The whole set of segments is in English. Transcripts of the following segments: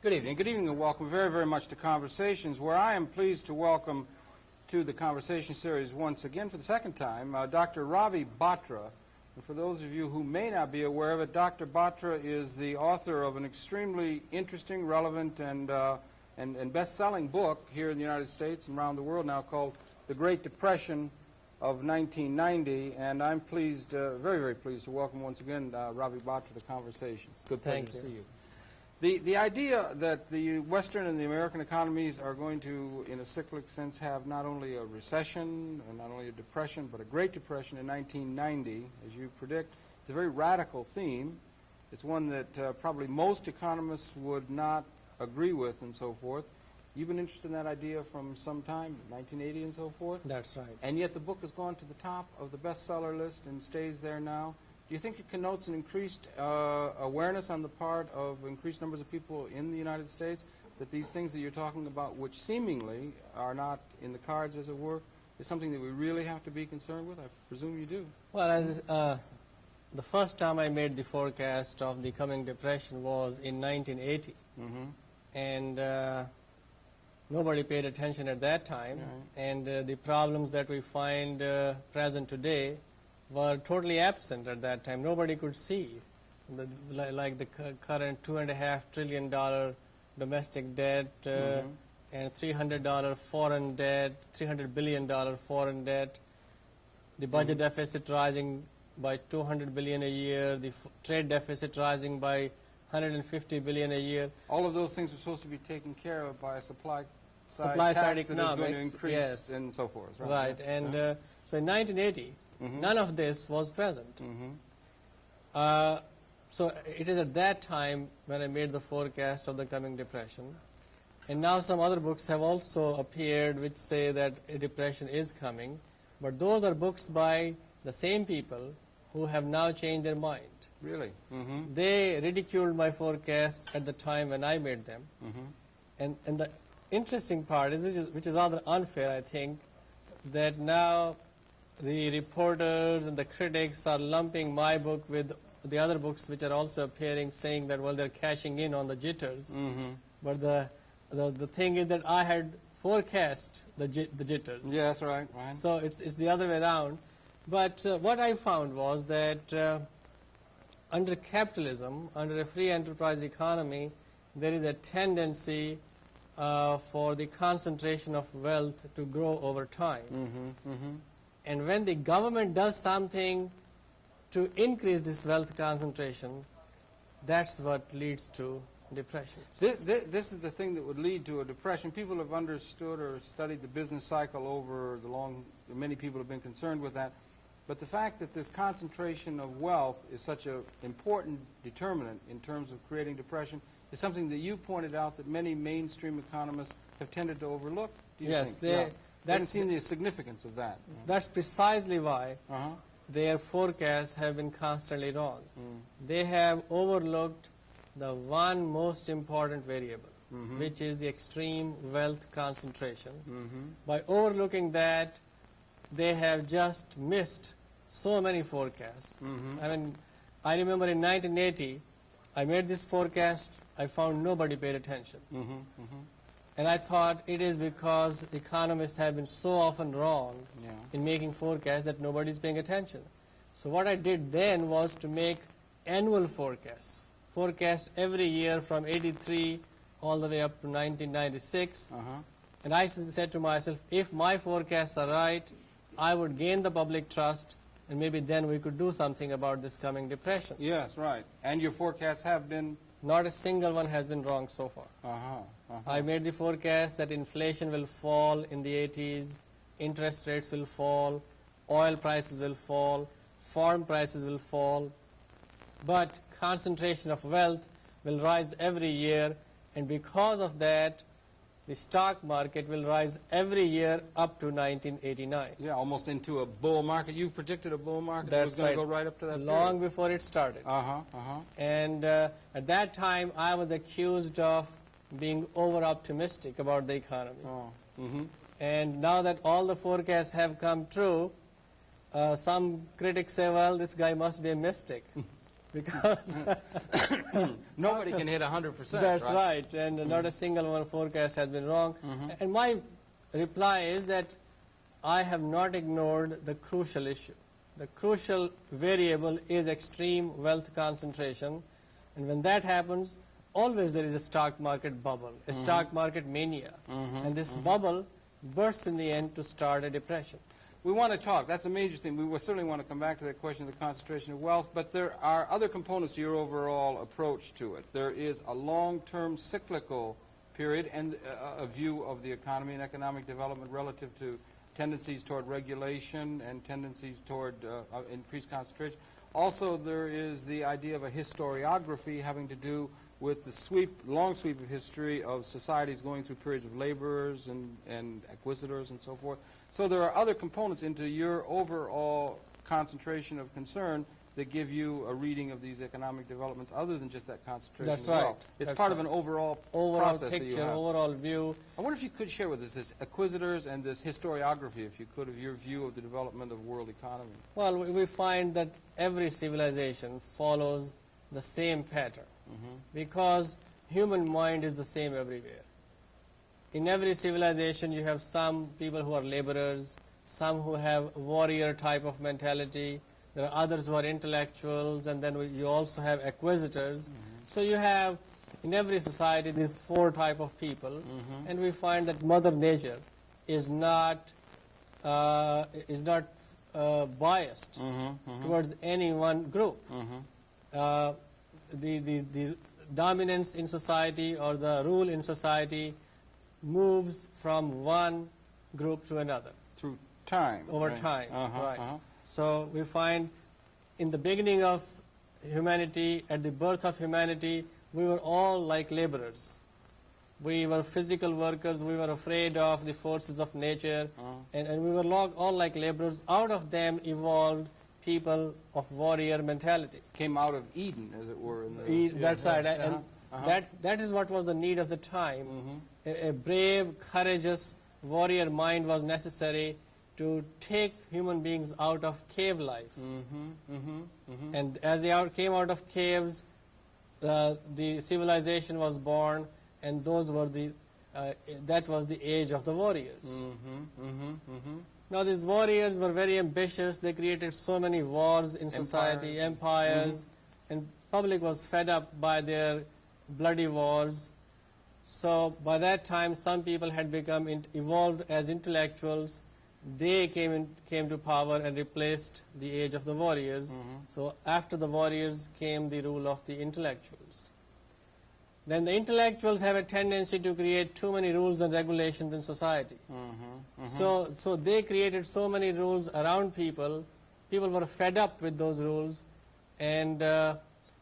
Good evening. Good evening and welcome very, very much to Conversations, where I am pleased to welcome to the Conversation series once again for the second time Dr. Ravi Batra. And for those of you who may not be aware of it, Dr. Batra is the author of an extremely interesting, relevant, and best-selling book here in the United States and around the world now called The Great Depression of 1990. And I'm pleased, very, very pleased to welcome once again Ravi Batra to Conversations. Good pleasure to see you. The idea that the Western and the American economies are going to, in a cyclic sense, have not only a recession and not only a depression, but a Great Depression in 1990, as you predict, is a very radical theme. It's one that probably most economists would not agree with and so forth. You've been interested in that idea from some time, 1980 and so forth? That's right. And yet the book has gone to the top of the bestseller list and stays there now. Do you think it connotes an increased awareness on the part of increased numbers of people in the United States that these things that you're talking about, which seemingly are not in the cards, as it were, is something that we really have to be concerned with? I presume you do. Well, as, the first time I made the forecast of the coming depression was in 1980. Mm-hmm. And nobody paid attention at that time. Right. And the problems that we find present today were totally absent at that time. Nobody could see, like the current $2.5 trillion domestic debt and $300 foreign debt, $300 billion foreign debt, the budget deficit rising by $200 billion a year, the trade deficit rising by $150 billion a year. All of those things are supposed to be taken care of by a supply side economics, that is going to increase, yes, and so forth. Right. Right. And so in 1980. Mm-hmm. None of this was present. Mm-hmm. So it is at that time when I made the forecast of the coming depression. And now some other books have also appeared which say that a depression is coming. But those are books by the same people who have now changed their mind. Really? Mm-hmm. They ridiculed my forecast at the time when I made them. Mm-hmm. And the interesting part is, which is rather unfair, I think, that now the reporters and the critics are lumping my book with the other books which are also appearing, saying that, well, they're cashing in on the jitters. Mm-hmm. But the thing is that I had forecast the jitters. Yes, right. So it's the other way around. But what I found was that under capitalism, under a free enterprise economy, there is a tendency for the concentration of wealth to grow over time. Mm-hmm. Mm-hmm. And when the government does something to increase this wealth concentration, that's what leads to depressions. This is the thing that would lead to a depression. People have understood or studied the business cycle over the long, many people have been concerned with that. But the fact that this concentration of wealth is such an important determinant in terms of creating depression is something that you pointed out that many mainstream economists have tended to overlook. Do you yes, think? They haven't seen the significance of that. That's precisely why Uh-huh. their forecasts have been constantly wrong. Mm. They have overlooked the one most important variable, which is the extreme wealth concentration. By overlooking that, they have just missed so many forecasts. I mean, I remember in 1980, I made this forecast, I found nobody paid attention. And I thought it is because economists have been so often wrong in making forecasts that nobody is paying attention. So what I did then was to make annual forecasts every year from 83 all the way up to 1996. And I said to myself, if my forecasts are right, I would gain the public trust, and maybe then we could do something about this coming depression. Yes, right. And your forecasts have been? Not a single one has been wrong so far. I made the forecast that inflation will fall in the 80s, interest rates will fall, oil prices will fall, farm prices will fall, but concentration of wealth will rise every year, and because of that, the stock market will rise every year up to 1989. Yeah, almost into a bull market. You predicted a bull market that was going to go right up to that long period. Before it started. And at that time, I was accused of being over-optimistic about the economy. And now that all the forecasts have come true, some critics say, well, this guy must be a mystic. because nobody can hit 100%. that's right, and not a single one forecast has been wrong. And my reply is that I have not ignored the crucial issue. The crucial variable is extreme wealth concentration, and when that happens, always there is a stock market bubble, a stock market mania, and this bubble bursts in the end to start a depression. We want to talk. That's a major thing. We will certainly want to come back to that question of the concentration of wealth, but there are other components to your overall approach to it. There is a long-term cyclical period and a view of the economy and economic development relative to tendencies toward regulation and tendencies toward increased concentration. Also, there is the idea of a historiography having to do with the long sweep of history of societies going through periods of laborers and acquisitors and so forth. So there are other components into your overall concentration of concern that give you a reading of these economic developments other than just that concentration. That's of wealth. right. It's That's part of right. an overall Picture, process that you have. overall view. I wonder if you could share with us this acquisitors and this historiography, if you could, of your view of the development of world economy. Well, we find that every civilization follows the same pattern because human mind is the same everywhere. In every civilization, you have some people who are laborers, some who have warrior type of mentality. There are others who are intellectuals, and then you also have acquisitors. So you have, in every society, these four type of people, and we find that Mother Nature is not biased towards any one group. The dominance in society or the rule in society moves from one group to another. Through time. Over right. time, right. So we find in the beginning of humanity, at the birth of humanity, we were all like laborers. We were physical workers, we were afraid of the forces of nature, and we were all like laborers. Out of them evolved people of warrior mentality. Came out of Eden, as it were. In That's right, and that is what was the need of the time. A brave, courageous warrior mind was necessary to take human beings out of cave life. And as they came out of caves, the civilization was born, and those were that was the age of the warriors. Now these warriors were very ambitious. They created so many wars in society, empires, and public was fed up by their bloody wars. So by that time, some people had become evolved as intellectuals. They came to power and replaced the age of the warriors. So after the warriors came the rule of the intellectuals. Then the intellectuals have a tendency to create too many rules and regulations in society. So they created so many rules around people. People were fed up with those rules, and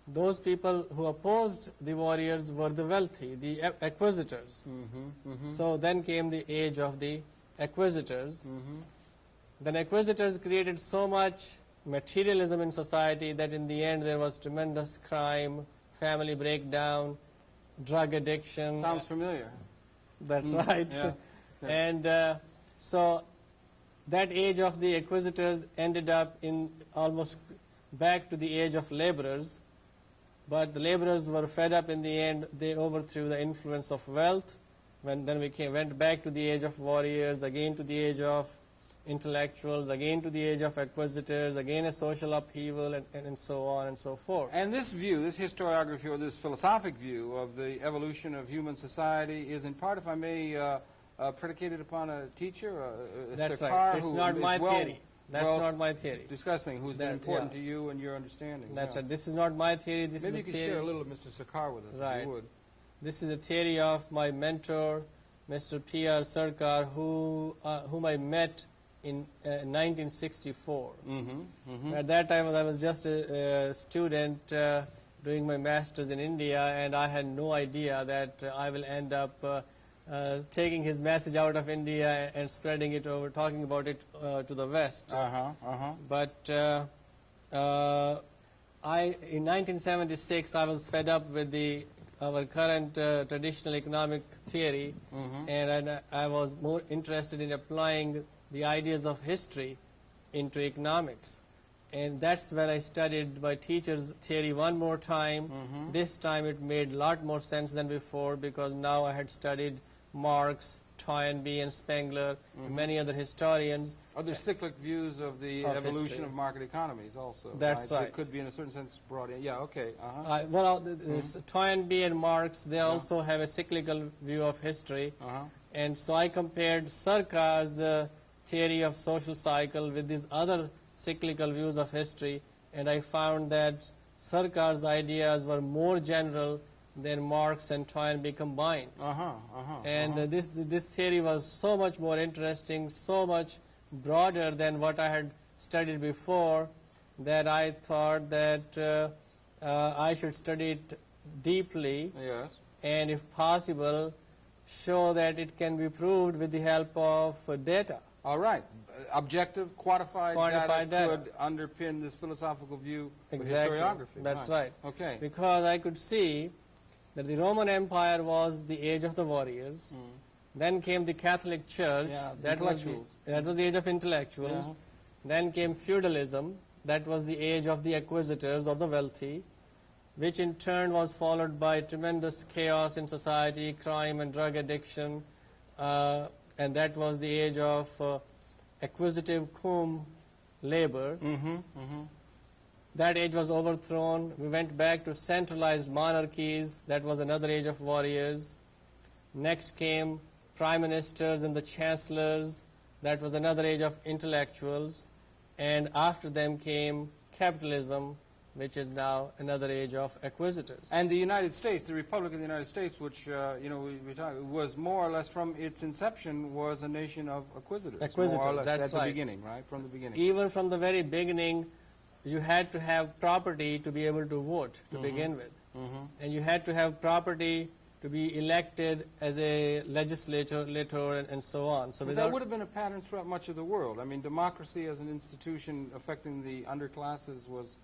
those people who opposed the warriors were the wealthy, the acquisitors. So then came the age of the acquisitors. Then acquisitors created so much materialism in society that in the end there was tremendous crime, family breakdown, drug addiction. Sounds familiar. That's right. Yeah. And so that age of the acquisitors ended up in almost back to the age of laborers. But the laborers were fed up in the end. They overthrew the influence of wealth. Then we went back to the age of warriors, again to the age of intellectuals, again to the age of acquisitors, again a social upheaval, and so on and so forth. And this view, this historiography or this philosophic view of the evolution of human society is in part, if I may, predicated upon a teacher, That's Sarkar, right. It's who not is my theory. That's not my theory. Discussing who's been important to you and your understanding. That's right. This is not my theory. This Maybe is you the could theory. share a little of Mr. Sarkar with us, if you would. This is a theory of my mentor, Mr. P.R. Sarkar, whom I met in 1964. At that time, I was just a student doing my master's in India, and I had no idea that I will end up taking his message out of India and spreading it over, talking about it to the West. But in 1976, I was fed up with our current traditional economic theory, and I was more interested in applying the ideas of history into economics. And that's when I studied my teacher's theory one more time. This time it made a lot more sense than before, because now I had studied Marx, Toynbee, and Spengler, and many other historians. Other cyclic views of the evolution history. of market economies also. That's right. It could be in a certain sense brought in. Yeah, okay. Toynbee and Marx, they also have a cyclical view of history. And so I compared Sarkar's theory of social cycle with these other cyclical views of history, and I found that Sarkar's ideas were more general than Marx and Toynbee combined. This theory was so much more interesting, so much broader than what I had studied before, that I thought that I should study it deeply, and if possible, show that it can be proved with the help of data. All right. Objective, quantified data could underpin this philosophical view of historiography. That's right. Okay. Because I could see that the Roman Empire was the age of the warriors. Then came the Catholic Church. That was the age of intellectuals. Then came feudalism. That was the age of the acquisitors or the wealthy, which in turn was followed by tremendous chaos in society, crime and drug addiction, and that was the age of acquisitive cum labor. That age was overthrown. We went back to centralized monarchies. That was another age of warriors. Next came prime ministers and the chancellors. That was another age of intellectuals. And after them came capitalism, which is now another age of acquisitors. And the United States, the Republic of the United States, which was more or less from its inception was a nation of acquisitors. More or less, that's at the beginning, right? From the beginning. Even from the very beginning, you had to have property to be able to vote to begin with. And you had to have property to be elected as a legislator and so on. So that would have been a pattern throughout much of the world. I mean, democracy as an institution affecting the underclasses was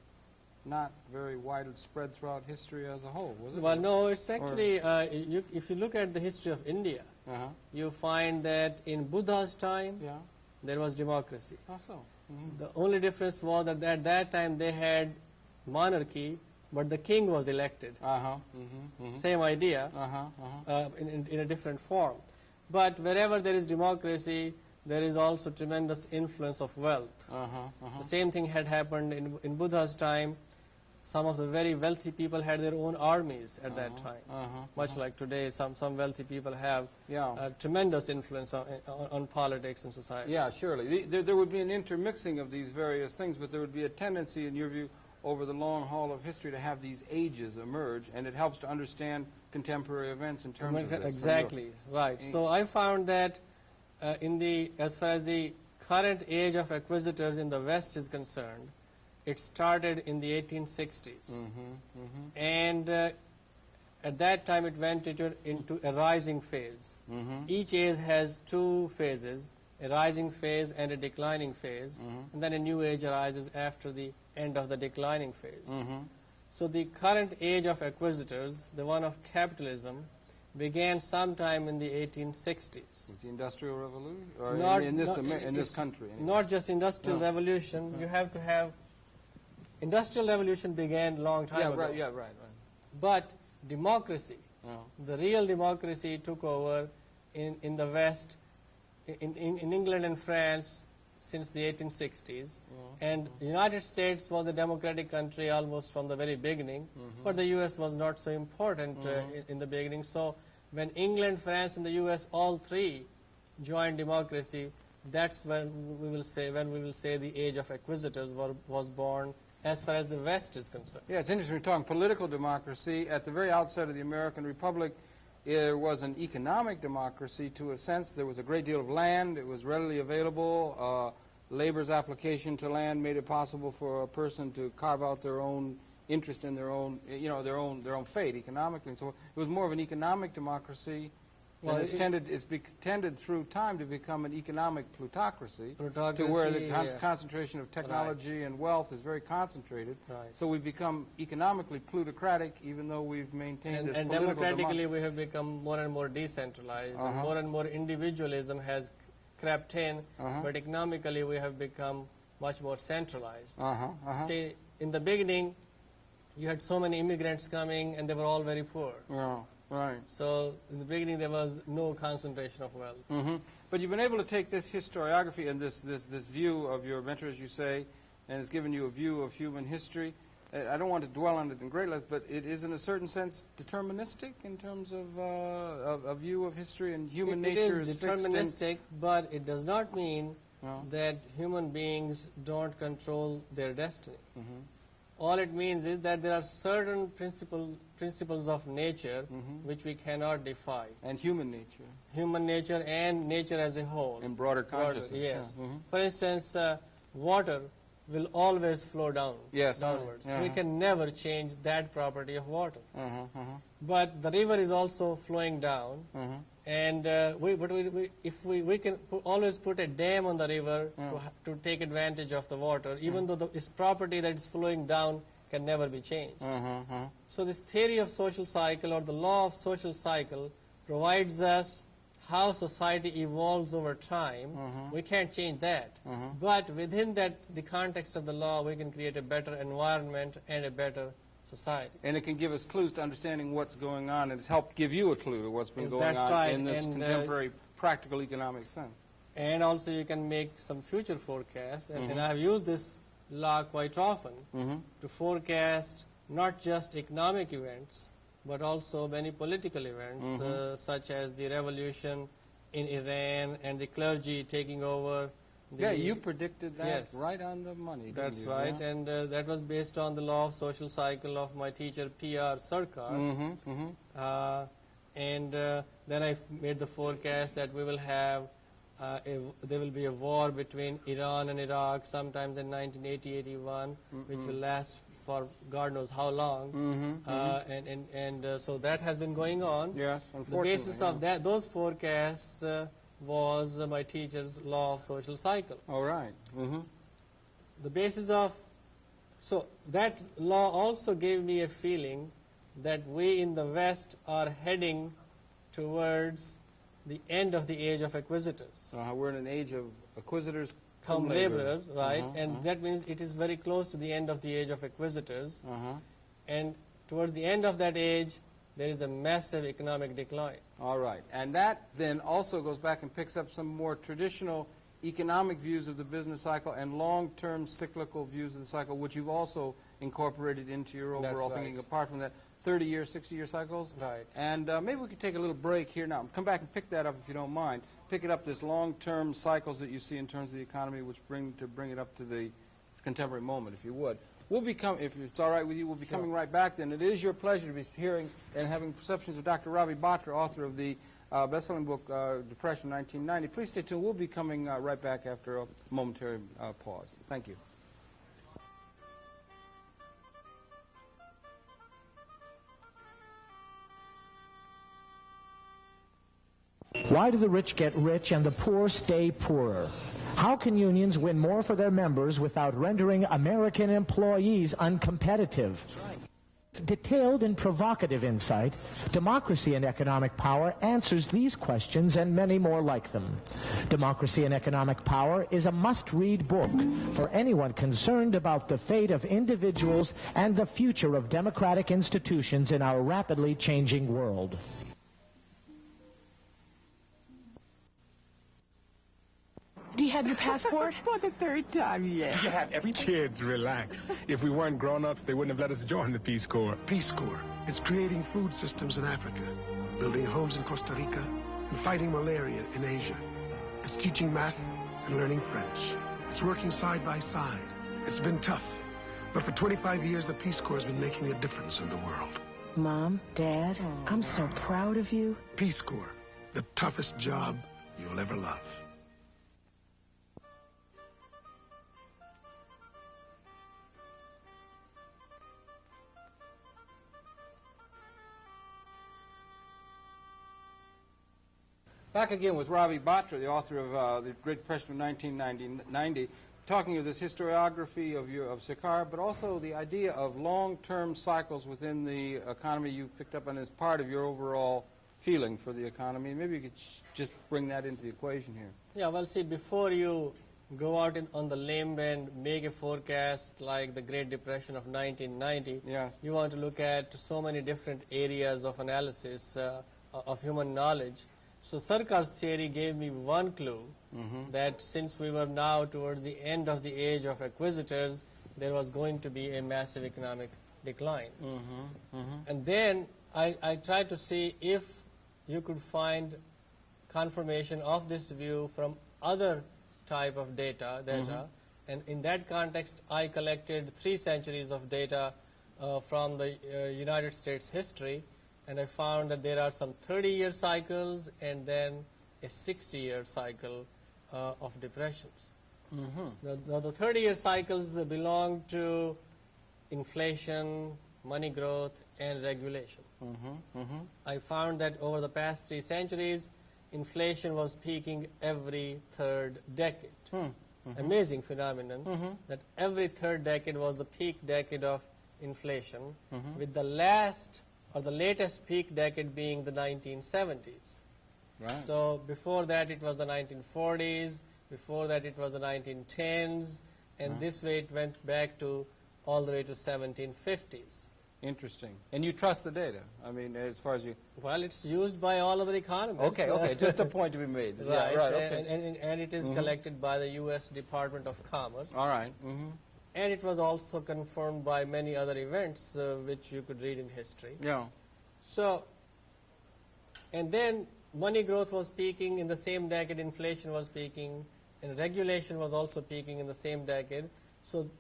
not very widespread throughout history as a whole, was it? Well, no, it's actually, if you look at the history of India, you find that in Buddha's time, there was democracy. The only difference was that at that time they had monarchy, but the king was elected. Same idea, in a different form. But wherever there is democracy, there is also tremendous influence of wealth. The same thing had happened in Buddha's time. Some of the very wealthy people had their own armies at that time. Much like today, some wealthy people have tremendous influence on politics and society. Yeah, surely. There would be an intermixing of these various things, but there would be a tendency, in your view, over the long haul of history to have these ages emerge, and it helps to understand contemporary events in terms of this. Exactly, right. So I found that as far as the current age of acquisitors in the West is concerned, it started in the 1860s. And at that time it went into a rising phase. Each age has two phases, a rising phase and a declining phase, and then a new age arises after the end of the declining phase. So the current age of acquisitors, the one of capitalism, began sometime in the 1860s. With the Industrial Revolution? Or in this country? Anyway. Not just Industrial Revolution. You have to have... Industrial Revolution began a long time ago. Right. But democracy, the real democracy took over in the West, in England and France since the 1860s. And the United States was a democratic country almost from the very beginning, but the U.S. was not so important in the beginning. So when England, France, and the U.S. all three joined democracy, that's when we will say the age of acquisitors was born, as far as the West is concerned. Yeah, it's interesting. We're talking political democracy. At the very outset of the American Republic, there was an economic democracy to a sense. There was a great deal of land. It was readily available. Labor's application to land made it possible for a person to carve out their own interest in their own fate economically. And so it was more of an economic democracy. Well, it's tended through time to become an economic plutocracy to where the concentration of technology and wealth is very concentrated. So we've become economically plutocratic, even though we've maintained this political democratically we have become more and more decentralized, and more individualism has crept in, but economically we have become much more centralized. See, in the beginning, you had so many immigrants coming, and they were all very poor. Yeah, right. So in the beginning, there was no concentration of wealth. But you've been able to take this historiography and this view of your mentor, as you say, and it's given you a view of human history. I don't want to dwell on it in great length, but it is in a certain sense deterministic in terms of a view of history and human nature is is deterministic, but it does not mean that human beings don't control their destiny. All it means is that there are certain principles of nature which we cannot defy. And human nature. Human nature and nature as a whole. In broader consciousness. Yes. For instance, water will always flow downwards. We can never change that property of water. But the river is also flowing down, and we can always put a dam on the river to take advantage of the water, even though its property that is flowing down can never be changed. So this theory of social cycle, or the law of social cycle, provides us how society evolves over time. We can't change that. But within that, the context of the law, we can create a better environment and a better society. And it can give us clues to understanding what's going on, and it's helped give you a clue to what's been going That's on right. in this contemporary practical economic sense. And also you can make some future forecasts, and I've used this law quite often to forecast not just economic events, but also many political events, such as the revolution in Iran and the clergy taking over. Yeah, you predicted that Yes. right on the money. Didn't That's you? right, Yeah. and that was based on the law of social cycle of my teacher P.R. Sarkar. And then I made the forecast that we will have there will be a war between Iran and Iraq sometimes in 1980-81, which will last for God knows how long. So that has been going on. Yes, The unfortunately. basis of those forecasts was my teacher's law of social cycle. All right. The basis of, so that law also gave me a feeling that we in the West are heading towards the end of the age of acquisitors. We're in an age of acquisitors Come laborers, right? And that means it is very close to the end of the age of acquisitors. And towards the end of that age, there is a massive economic decline. All right. And that then also goes back and picks up some more traditional economic views of the business cycle and long-term cyclical views of the cycle, which you've also incorporated into your overall thinking, apart from that 30-year, 60-year cycles. Right. And maybe we could take a little break here now. Come back and pick that up if you don't mind. Pick it up, this long-term cycles that you see in terms of the economy, which bring it up to the contemporary moment, if you would. We'll be if it's all right with you, we'll be coming right back then. It is your pleasure to be hearing and having perceptions of Dr. Ravi Batra, author of the best-selling book, Depression 1990. Please stay tuned. We'll be coming right back after a momentary pause. Thank you. Why do the rich get rich and the poor stay poorer? How can unions win more for their members without rendering American employees uncompetitive? Detailed and provocative insight, Democracy and Economic Power answers these questions and many more like them. Democracy and Economic Power is a must-read book for anyone concerned about the fate of individuals and the future of democratic institutions in our rapidly changing world. Do you have your passport? For the third time, yes. You have everything? Kids, relax. If we weren't grown-ups, they wouldn't have let us join the Peace Corps. Peace Corps. It's creating food systems in Africa, building homes in Costa Rica, and fighting malaria in Asia. It's teaching math and learning French. It's working side by side. It's been tough, but for 25 years, the Peace Corps has been making a difference in the world. Mom, Dad, I'm so proud of you. Peace Corps, the toughest job you'll ever love. Back again with Ravi Batra, the author of The Great Depression of 1990, talking of this historiography of Sarkar, but also the idea of long-term cycles within the economy you picked up on as part of your overall feeling for the economy. Maybe you could just bring that into the equation here. Yeah, well, see, before you go out on the limb and make a forecast like the Great Depression of 1990, Yes. you want to look at so many different areas of analysis of human knowledge. So Sarkar's theory gave me one clue that since we were now towards the end of the age of acquisitors, there was going to be a massive economic decline. And then I tried to see if you could find confirmation of this view from other type of data, and in that context I collected 3 centuries of data from the United States history, and I found that there are some 30-year cycles and then a 60-year cycle of depressions. Now the 30-year cycles belong to inflation, money growth, and regulation. I found that over the past 3 centuries, inflation was peaking every 3rd decade. Amazing phenomenon that every 3rd decade was the peak decade of inflation, with the last or the latest peak decade being the 1970s. Right. So before that it was the 1940s, before that it was the 1910s, and this way it went back to all the way to 1750s. Interesting. And you trust the data? I mean, as far as you... Well, it's used by all other economists. Okay, just a point to be made. Right, Yeah, right, okay. and it is collected by the U.S. Department of Commerce. All right. And it was also confirmed by many other events which you could read in history. Yeah. So, and then money growth was peaking in the same decade, inflation was peaking, and regulation was also peaking in the same decade. So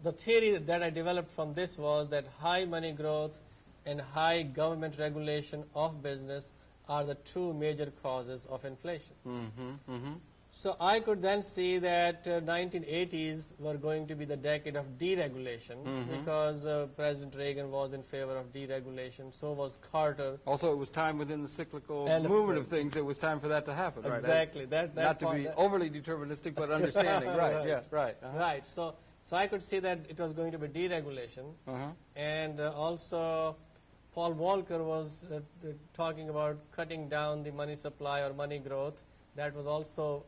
the theory that I developed from this was that high money growth and high government regulation of business are the 2 major causes of inflation. So I could then see that 1980s were going to be the decade of deregulation because President Reagan was in favor of deregulation, so was Carter. Also, it was time within the cyclical And movement of things, it was time for that to happen, right? Exactly. Not to be overly deterministic, but understanding, right, Right. yes, right. Right. So I could see that it was going to be deregulation. And also Paul Volcker was talking about cutting down the money supply or money growth. That was also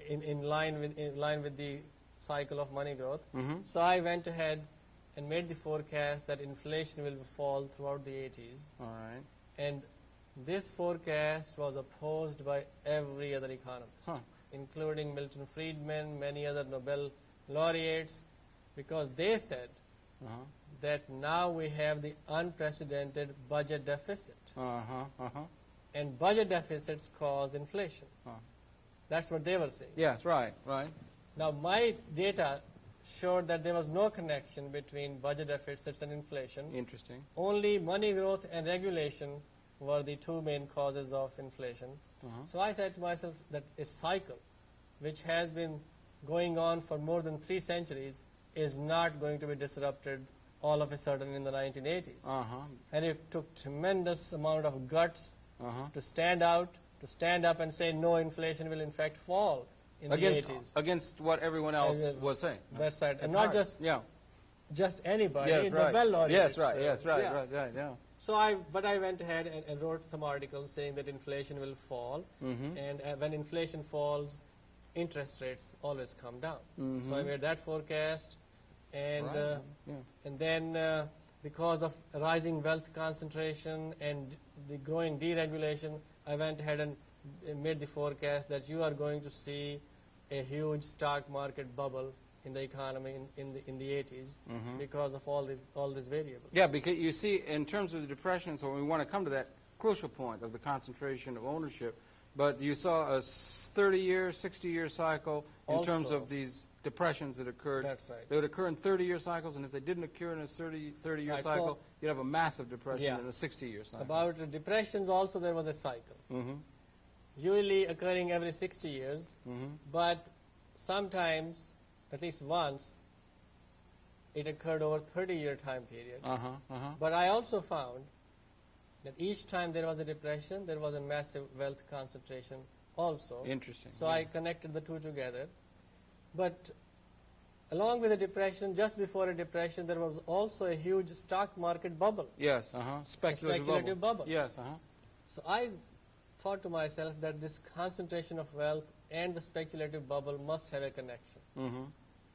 in line with the cycle of money growth. So I went ahead and made the forecast that inflation will fall throughout the 80s. All right. And this forecast was opposed by every other economist, including Milton Friedman, many other Nobel laureates, because they said that now we have the unprecedented budget deficit. And budget deficits cause inflation. That's what they were saying. Yes, right, right. Now my data showed that there was no connection between budget deficits and inflation. Interesting. Only money growth and regulation were the 2 main causes of inflation. So I said to myself that a cycle which has been going on for more than 3 centuries is not going to be disrupted all of a sudden in the 1980s. And it took tremendous amount of guts to stand up and say no, inflation will in fact fall in the 80s. Against what everyone else was saying. That's right. And It's not hard. just anybody, Yes, right. Nobel laureates. Yes, right, yeah. So but I went ahead and wrote some articles saying that inflation will fall, and when inflation falls, interest rates always come down. So I made that forecast, and and then because of rising wealth concentration and the growing deregulation, I went ahead and made the forecast that you are going to see a huge stock market bubble in the economy in the 80s because of all these variables. Yeah, because you see, in terms of the Depression, so we want to come to that crucial point of the concentration of ownership, but you saw a 30-year, 60-year cycle in terms of these depressions that occurred. That's right. They would occur in 30-year cycles, and if they didn't occur in a 30-year Right, cycle, so you'd have a massive depression in a 60-year cycle. About depressions also there was a cycle, usually occurring every 60 years, but sometimes, at least once, it occurred over 30-year time period. But I also found that each time there was a depression, there was a massive wealth concentration also. Interesting. So I connected the 2 together. But along with the depression, just before a depression, there was also a huge stock market bubble. Yes, speculative bubble. Yes, So I thought to myself that this concentration of wealth and the speculative bubble must have a connection. Mm-hmm.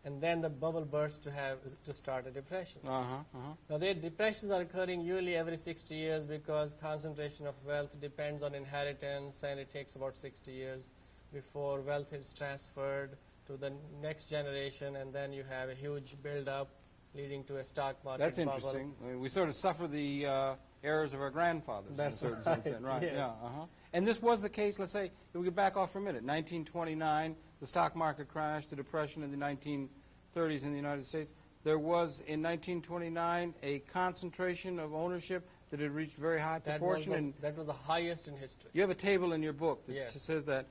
And then the bubble bursts to start a depression. Uh-huh. Uh-huh. Now, the depressions are occurring usually every 60 years because concentration of wealth depends on inheritance, and it takes about 60 years before wealth is transferred to the next generation, and then you have a huge build-up leading to a stock market That's bubble. interesting. I mean, we sort of suffer the errors of our grandfathers. That's in a certain sense, right, right? yes. Yeah. Uh-huh. And this was the case. Let's say if we could back off for a minute. 1929, the stock market crashed, the depression in the 1930s in the United States. There was in 1929 a concentration of ownership that had reached very high proportion. That was the highest in history. You have a table in your book that Yes. says that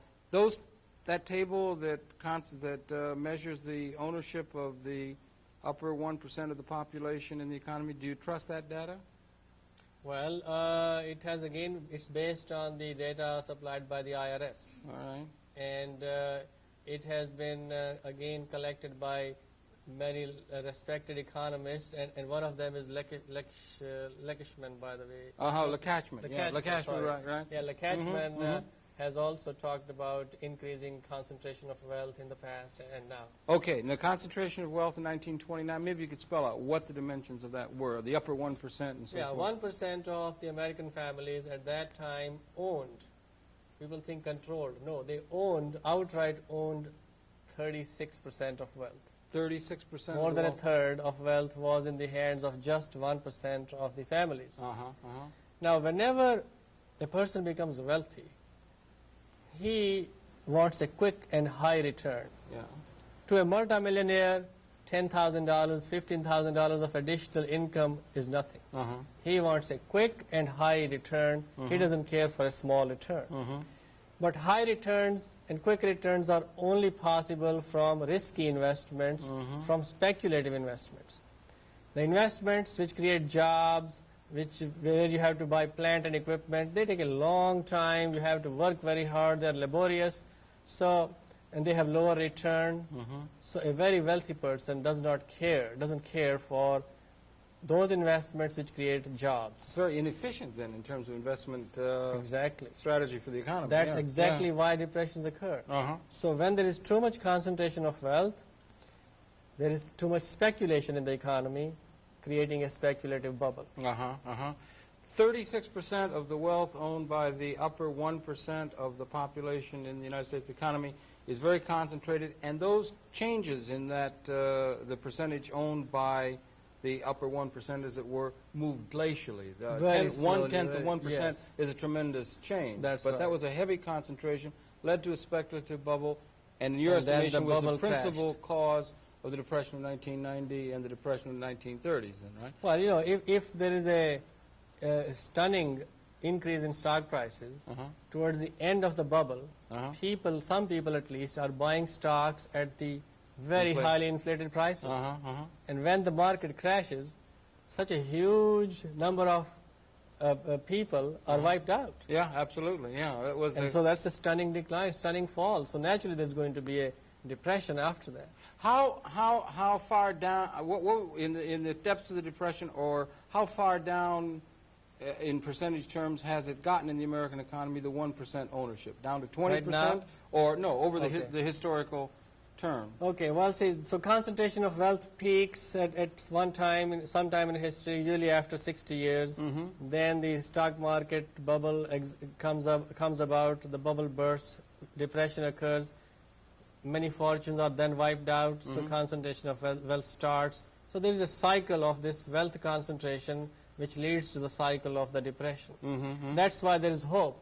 that table that measures the ownership of the upper 1% of the population in the economy. Do you trust that data? Well, it's based on the data supplied by the IRS. All right. And it has been, again, collected by many respected economists, and one of them is Lekishman, by the way. Lekachman. Yeah, Lekachman, right. Yeah, Lekachman has also talked about increasing concentration of wealth in the past and now. Okay, and the concentration of wealth in 1929, maybe you could spell out what the dimensions of that were, the upper 1% and so forth. 1% of the American families at that time owned. People think controlled. No, they outright owned 36% of wealth. 36%? More than a third of wealth was in the hands of just 1% of the families. Now, whenever a person becomes wealthy, he wants a quick and high return. Yeah. To a multimillionaire, $10,000, $15,000 of additional income is nothing. He wants a quick and high return. He doesn't care for a small return. But high returns and quick returns are only possible from risky investments, from speculative investments. The investments which create jobs, where you have to buy plant and equipment, they take a long time. You have to work very hard. They're laborious, and they have lower return. So a very wealthy person doesn't care for those investments which create jobs. It's very inefficient then in terms of investment Exactly. strategy for the economy. That's exactly why depressions occur. So when there is too much concentration of wealth, there is too much speculation in the economy, creating a speculative bubble. 36% of the wealth owned by the upper 1% of the population in the United States economy is very concentrated, and those changes in that the percentage owned by the upper 1%, as it were, moved glacially. One-tenth of 1% is a tremendous change. But that was a heavy concentration, led to a speculative bubble, and in your estimation was the principal cause of the Depression of 1990 and the Depression of the 1930s, then, right? Well, if there is a stunning increase in stock prices, towards the end of the bubble, some people at least, are buying stocks at the very highly inflated prices. And when the market crashes, such a huge number of people are wiped out. Yeah, absolutely. Yeah, it was. And so that's a stunning decline, stunning fall. So naturally, there's going to be a depression after that. How far down? What in the depths of the depression, or how far down in percentage terms has it gotten in the American economy? The 1% ownership down to 20%, or no, over the historical term. Okay, well, see, so concentration of wealth peaks at sometime in history, usually after 60 years. Then the stock market bubble comes about, the bubble bursts, depression occurs, many fortunes are then wiped out, so concentration of wealth starts. So there is a cycle of this wealth concentration which leads to the cycle of the depression. That's why there is hope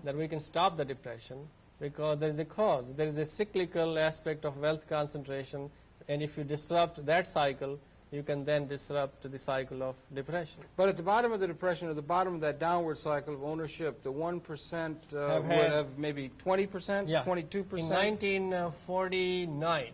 that we can stop the depression, because there is a cause. There is a cyclical aspect of wealth concentration, and if you disrupt that cycle, you can then disrupt the cycle of depression. But at the bottom of the depression, at the bottom of that downward cycle of ownership, the 1% would have maybe 20%, 22%? In 1949,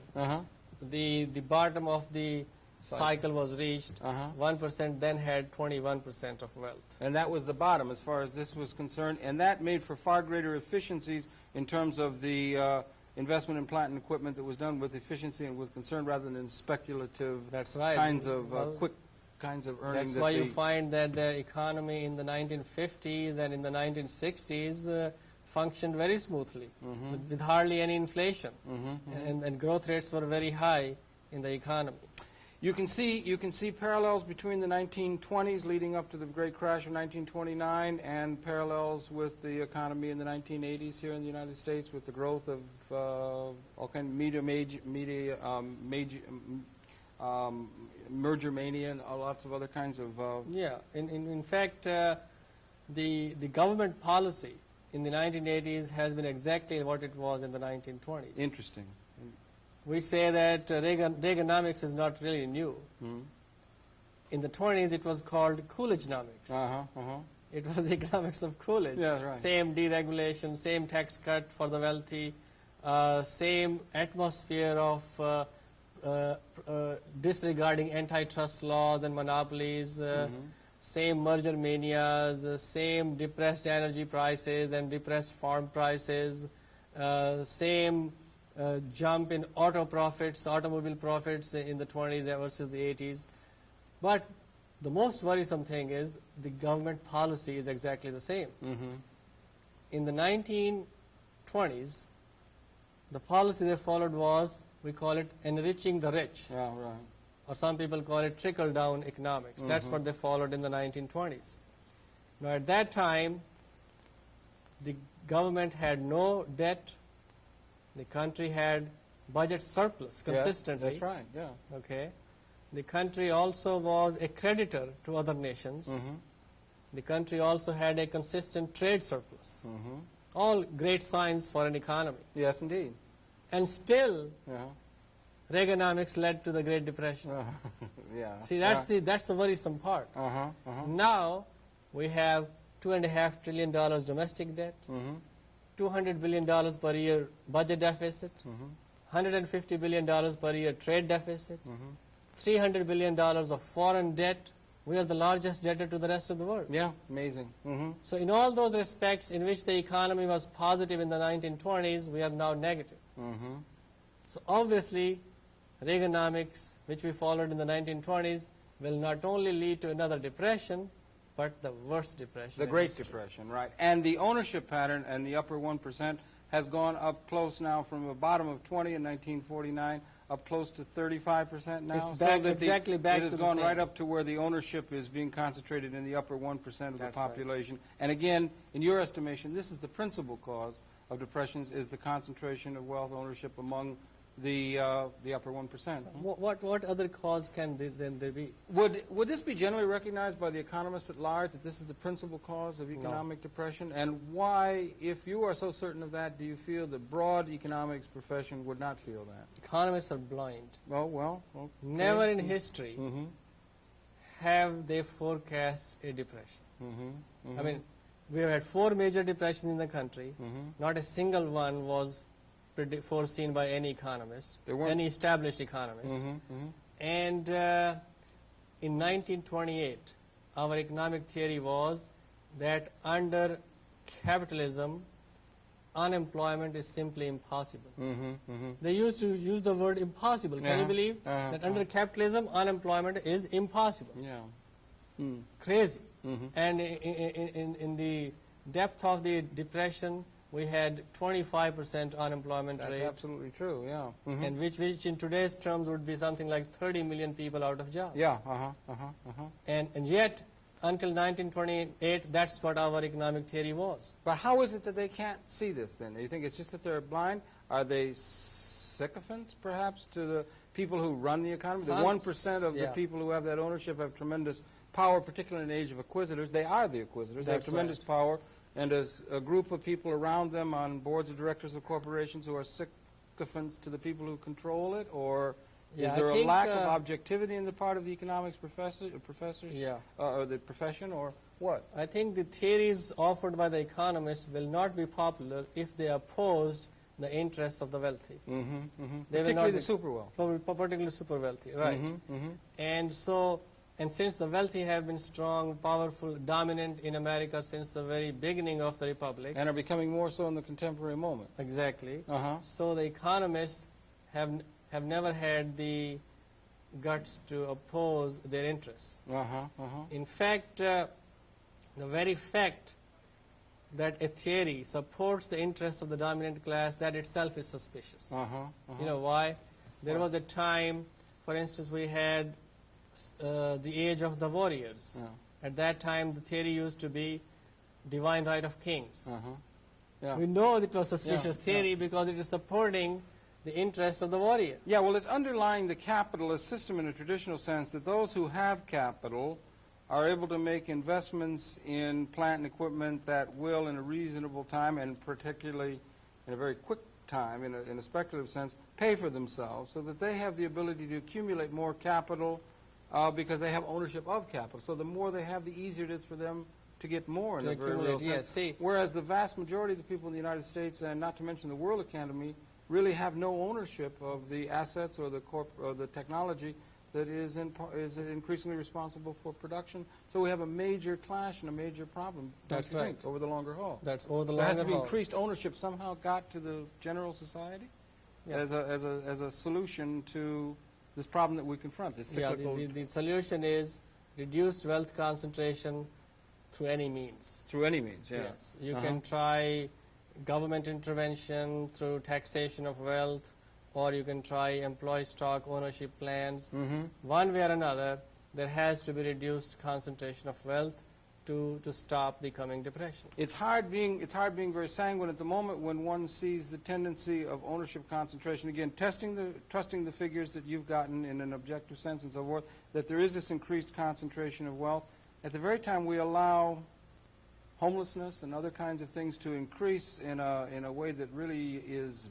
the bottom of the cycle was reached. 1% then had 21% of wealth. And that was the bottom as far as this was concerned, and that made for far greater efficiencies in terms of the investment in plant and equipment that was done with efficiency and was concerned rather than speculative kinds of quick kinds of earning. That's why you find that the economy in the 1950s and in the 1960s functioned very smoothly with hardly any inflation, and growth rates were very high in the economy. You can see parallels between the 1920s leading up to the great crash of 1929 and parallels with the economy in the 1980s here in the United States with the growth of all kind of merger mania and lots of other kinds of in fact the government policy in the 1980s has been exactly what it was in the 1920s. Interesting. We say that Reaganomics is not really new. In the 20s, it was called Coolidgenomics. It was the economics of Coolidge. Yeah, right. Same deregulation, same tax cut for the wealthy, same atmosphere of disregarding antitrust laws and monopolies, same merger manias, same depressed energy prices and depressed farm prices, same jump in automobile profits in the 20s versus the 80s. But the most worrisome thing is the government policy is exactly the same. In the 1920s, the policy they followed was, we call it enriching the rich. Yeah, right. Or some people call it trickle-down economics. That's what they followed in the 1920s. Now, at that time, the government had no debt. The country had budget surplus consistently. Yes, that's right, yeah. Okay. The country also was a creditor to other nations. The country also had a consistent trade surplus. All great signs for an economy. Yes, indeed. And still, Reaganomics led to the Great Depression. See, that's the worrisome part. Now, we have $2.5 trillion domestic debt, $200 billion per year budget deficit, $150 billion per year trade deficit, $300 billion of foreign debt. We are the largest debtor to the rest of the world. Yeah, amazing. So in all those respects in which the economy was positive in the 1920s, we are now negative. So obviously, Reaganomics, which we followed in the 1920s, will not only lead to another depression, but the worst depression. The Great Depression, right. And the ownership pattern and the upper 1% has gone up close now from a bottom of 20 in 1949 up close to 35% now. It's back, exactly back it has to gone the right same. up to where the ownership is being concentrated in the upper 1% of That's the population. Right. And again, in your estimation, this is the principal cause of depressions, is the concentration of wealth ownership among the upper 1%. What other cause can there be? Would this be generally recognized by the economists at large, that this is the principal cause of economic depression? And why, if you are so certain of that, do you feel the broad economics profession would not feel that? Economists are blind. Well, okay. Never in history have they forecast a depression. I mean, we have had 4 major depressions in the country. Not a single one was foreseen by any economist, any established economist. And in 1928, our economic theory was that under capitalism, unemployment is simply impossible. They used to use the word impossible. Can you believe that under capitalism, unemployment is impossible? Crazy. And in the depth of the depression, we had 25% unemployment rate. That's absolutely true, yeah. And which in today's terms would be something like 30 million people out of jobs. Yeah, And yet, until 1928, that's what our economic theory was. But how is it that they can't see this then? Do you think it's just that they're blind? Are they sycophants, perhaps, to the people who run the economy? The 1% of the people who have that ownership have tremendous power, particularly in the age of acquisitors. They are the acquisitors. They have tremendous power. And as a group of people around them on boards of directors of corporations who are sycophants to the people who control it? Or is there a lack of objectivity in the part of the economics professors, or the profession, or what? I think the theories offered by the economists will not be popular if they opposed the interests of the wealthy. Particularly the super wealthy. Particularly super wealthy, right. And since the wealthy have been strong, powerful, dominant in America since the very beginning of the Republic. And are becoming more so in the contemporary moment. Exactly. So the economists have never had the guts to oppose their interests. In fact, the very fact that a theory supports the interests of the dominant class, that itself is suspicious. You know why? There was a time, for instance, we had the age of the warriors. At that time, the theory used to be divine right of kings. We know it was suspicious theory because it is supporting the interest of the warrior. Yeah, well, it's underlying the capitalist system in a traditional sense that those who have capital are able to make investments in plant and equipment that will, in a reasonable time, and particularly in a very quick time, in a speculative sense, pay for themselves, so that they have the ability to accumulate more capital because they have ownership of capital. So the more they have, the easier it is for them to get more in a very real sense. Whereas the vast majority of the people in the United States, and not to mention the world economy, really have no ownership of the assets or the technology that is increasingly responsible for production. So we have a major clash and a major problem. That's right. Over the longer haul. That's over the there longer has to be haul. increased ownership somehow got to the general society as a solution to this problem that we confront. This cyclical. The solution is reduced wealth concentration through any means. Through any means, Yes. You can try government intervention through taxation of wealth, or you can try employee stock ownership plans. One way or another, there has to be reduced concentration of wealth to stop the coming depression. It's hard being very sanguine at the moment when one sees the tendency of ownership concentration. Again, trusting the figures that you've gotten in an objective sense and so forth, that there is this increased concentration of wealth. At the very time we allow homelessness and other kinds of things to increase in a way that really is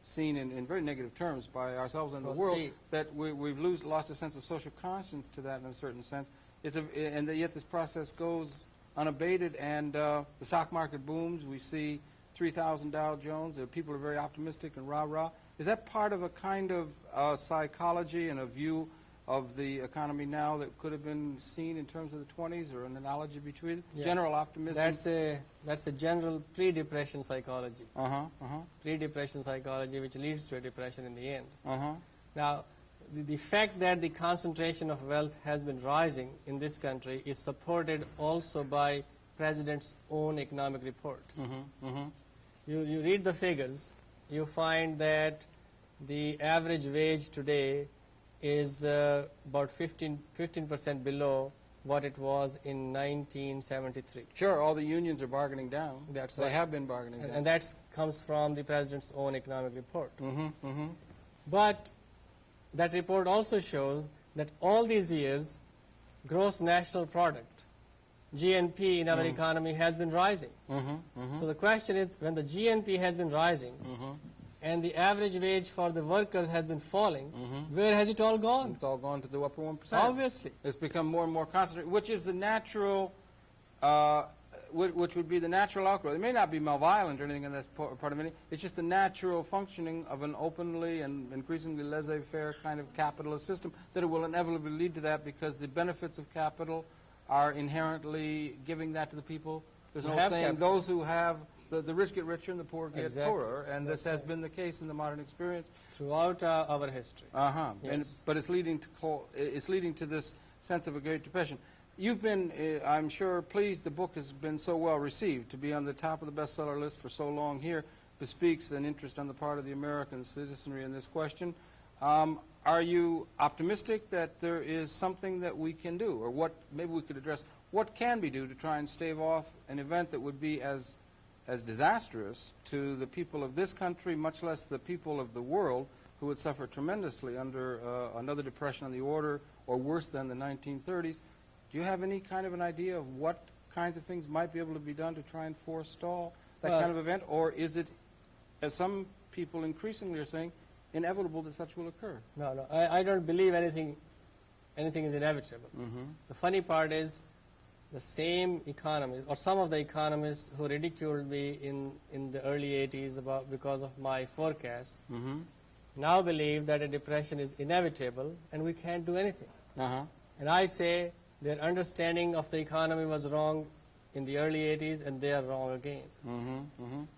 seen in very negative terms by ourselves and the world, that we've lost a sense of social conscience to that in a certain sense. And yet this process goes unabated, and the stock market booms. We see 3,000 Dow Jones. People are very optimistic and rah-rah. Is that part of a kind of psychology and a view of the economy now that could have been seen in terms of the 20s, or an analogy between general optimism? That's a general pre-depression psychology. Pre-depression psychology, which leads to a depression in the end. Now, the fact that the concentration of wealth has been rising in this country is supported also by President's own economic report. You read the figures, you find that the average wage today is about 15% below what it was in 1973. Sure, all the unions are bargaining down. That's right. They right. have been bargaining down. And that comes from the President's own economic report. But that report also shows that all these years, gross national product, GNP in our economy has been rising. So the question is, when the GNP has been rising, and the average wage for the workers has been falling, where has it all gone? It's all gone to the upper 1%. Obviously. It's become more and more concentrated, which is the natural, which would be the natural outgrowth. It may not be malevolent or anything in that part of it. It's just the natural functioning of an openly and increasingly laissez-faire kind of capitalist system, that it will inevitably lead to that because the benefits of capital are inherently giving that to the people. There's no saying capital. Those who have the rich get richer and the poor get poorer, and this has been the case in the modern experience throughout our history. Yes. But it's leading to this sense of a Great Depression. You've been, I'm sure, pleased. The book has been so well received. To be on the top of the bestseller list for so long here bespeaks an interest on the part of the American citizenry in this question. Are you optimistic that there is something that we can do, or what maybe we could address? What can we do to try and stave off an event that would be as disastrous to the people of this country, much less the people of the world, who would suffer tremendously under another depression on the order, or worse than the 1930s? Do you have any kind of an idea of what kinds of things might be able to be done to try and forestall that kind of event? Or is it, as some people increasingly are saying, inevitable that such will occur? No, I don't believe anything is inevitable. The funny part is, the same economists, or some of the economists who ridiculed me in the early 80s because of my forecasts, now believe that a depression is inevitable and we can't do anything. And I say their understanding of the economy was wrong in the early 80s, and they are wrong again.